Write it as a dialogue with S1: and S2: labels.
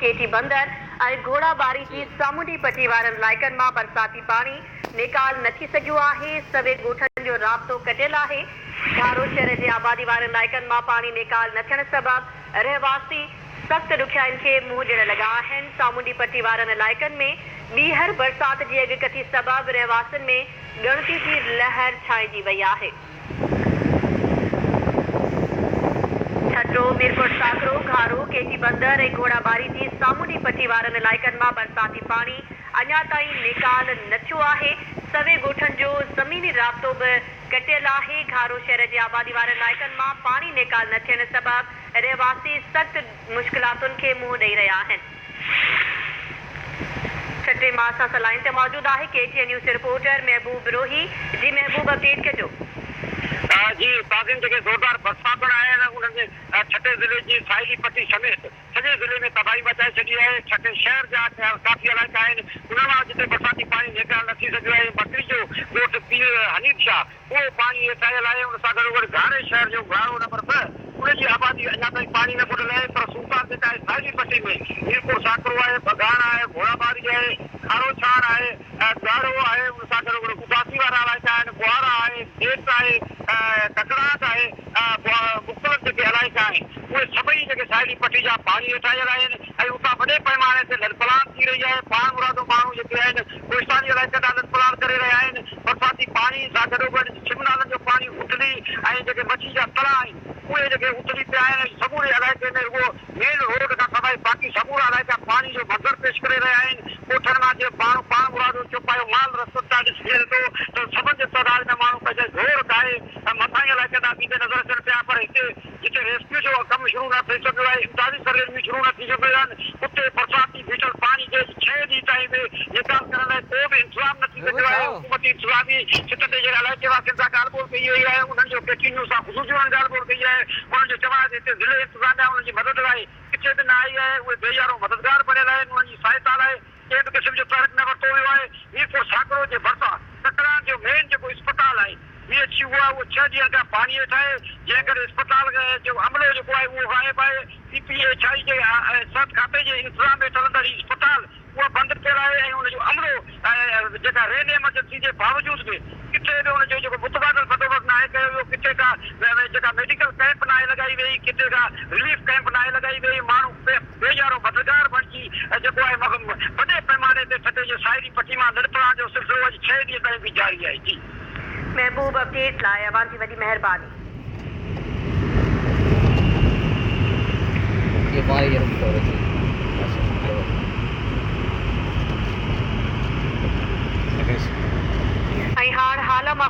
S1: केटी बंदर ऐं घोड़ाबारी जी सामुंडी पटी वारनि इलाइक़नि मां बरसाती पाणी निकाल न थी सघियो आहे। सभई ॻोठनि जो राब्तो कटियल आहे। धारो शहर जे आबादी वारनि इलाइक़नि मां पाणी निकाल न थियण सबबि रहवासी सख़्त ॾुखियाईनि खे मुंहुं ॾियण लॻा आहिनि। सामुंडी पटी वारनि इलाइक़नि में ॿीहर बरसाति जी अॻकथी सबबि रहवासियुनि में ॻणती जी लहर छांइजी वई आहे। छटरो, मीरपुर साकरो, घारो, केटी बंदर ऐं घोड़ाबारी जी सामुंडी पटी वारनि इलाइक़नि मां बरसाती पाणी अञा ताईं निकाल न थियो आहे। सभई ॻोठनि जो ज़मीनी राब्तो बि कटियल आहे। घारो शहर जे आबादी वारनि इलाइक़नि मां पाणी निकाल न थियण सबबि रहवासी सख़्त मुश्किलातुनि खे मुंहुं ॾेई रहिया आहिनि। छटे मां असां लाइन ते मौजूदु आहे केटीएन न्यूज़ रिपोर्टर महबूब रोही। जी महबूब, अपडेट कजो।
S2: जी, ताज़िम जेके ज़ोरदार बरसातुनि आहिनि उन्हनि छटे ज़िले जी साहिली पट्टी समेत सॼे ज़िले में तबाही मचाए छॾी आहे। छटे शहर जा काफ़ी इलाइक़ा आहिनि उन्हनि मां जिते बरसाती पाणी निकाल न थी सघियो आहे। मकड़ी जो ॻोठ पीर हनीफ शाह उहो पाणी हेठि आयल आहे। उन सां गॾोगॾु घारे शहर जो घारो नंबर 2 उन जी आबादी अञा ताईं पाणी न ॿुॾल आहे। पर सूरत जेका आहे साहिली पट्टी में मीरपुर साकरो आहे, बगान आहे, घोड़ाबारी आहे, खारो छाण आहे, ॻाढ़ो आहे, उन सां गॾोगॾु उदासी वारा इलाइक़ा आहिनि, बुआरा आहे, देस आहे, ककड़ाट आहे, मुख़्तलिफ़ जेके इलाइक़ा आहिनि उहे सभई जेके साहिली पट्टी जा पाणी हेठि आयल आहिनि ऐं उतां वॾे पैमाने ते लड़पलान थी रही आहे। पाण मुरादो माण्हू जेके आहिनि कोस्तानी इलाइक़े ॾांहुं लड़पलान करे रहिया आहिनि। बरसाती पाणी सां गॾोगॾु शिमनालनि जो पाणी उथली ऐं जेके मच्छी जा तड़ा आहिनि उहे जेके उथली पिया आहिनि। समूरे इलाइक़े में उहो मेन रोड खां सवाइ बाक़ी समूरा इलाइक़ा पाणी जो मंज़र पेश करे रहिया आहिनि। ॻोठनि मां जे माण्हू पाण मुरादो चुपायो माल रस्तो था ॾिसी थो त सभनि जे तइदाद में माण्हू पंहिंजे घोर खाए मथां इलाइक़े ॾांहुं बीठे नज़र अचनि पिया। पर हिते जिते रेस्क्यू जो कमु शुरू न थी सघियो आहे, इमदादी सर्विस बि शुरू न थी सघियो आहिनि, उते बरसाती बीठल पाणी जे 6 ॾींहं ताईं बि निकाल करण लाइ को बि इंतज़ाम न थी सघियो आहे। हुकूमती इंतज़ामी सिट ते जेका इलाइक़े वासियुनि सां ॻाल्हि ॿोल कई वई आहे उन्हनि जो केटीएन न्यूज़ सां ख़ुसूसी ॻाल्हि ॿोल कई आहे। उन्हनि जो चवणु आहे त हिते ज़िले इंतज़ामिया उन्हनि जी मदद लाइ किथे बि न आई आहे। उहे बेयारो मददगार बणियल आहिनि, उन्हनि जी सहायता लाइ कंहिं बि क़िस्म जो तहत न वरितो वियो आहे। मीरपुर साकरो जे भरिसां ककड़ा जो मेन जेको इस्पताल आहे BHU आहे उहो 6 ॾींहनि खां पाणी हेठि आहे। जंहिं करे इस्पताल जो अमलो जेको आहे उहो ग़ाइबु आहे। CPHI जे सिहत खाते जे इंतज़ाम हेठि हलंदड़ इस्पताल उहो बंदि थियल आहे ऐं उनजो अमलो जेका रेल एमरजेंसी जे बावजूद बि किथे बि उनजो जेको मुतबादल बंदोबस्तु न आहे कयो वियो। किथे का जेका मेडिकल कैंप न आहे लॻाई वई, किथे का रिलीफ कैंप न आहे लॻाई वई। माण्हू बेयारो मददगार बणिजी जेको आहे वॾे पैमाने ते छटे जे साहिली पट्टी मां लड़पलान जो सिलसिलो अॼु 6 ॾींहं ताईं बि जारी आहे। जी
S1: महबूब, अपडेट लाइ अवां जी वॾी महिरबानी। ऐं हाणे हाल मां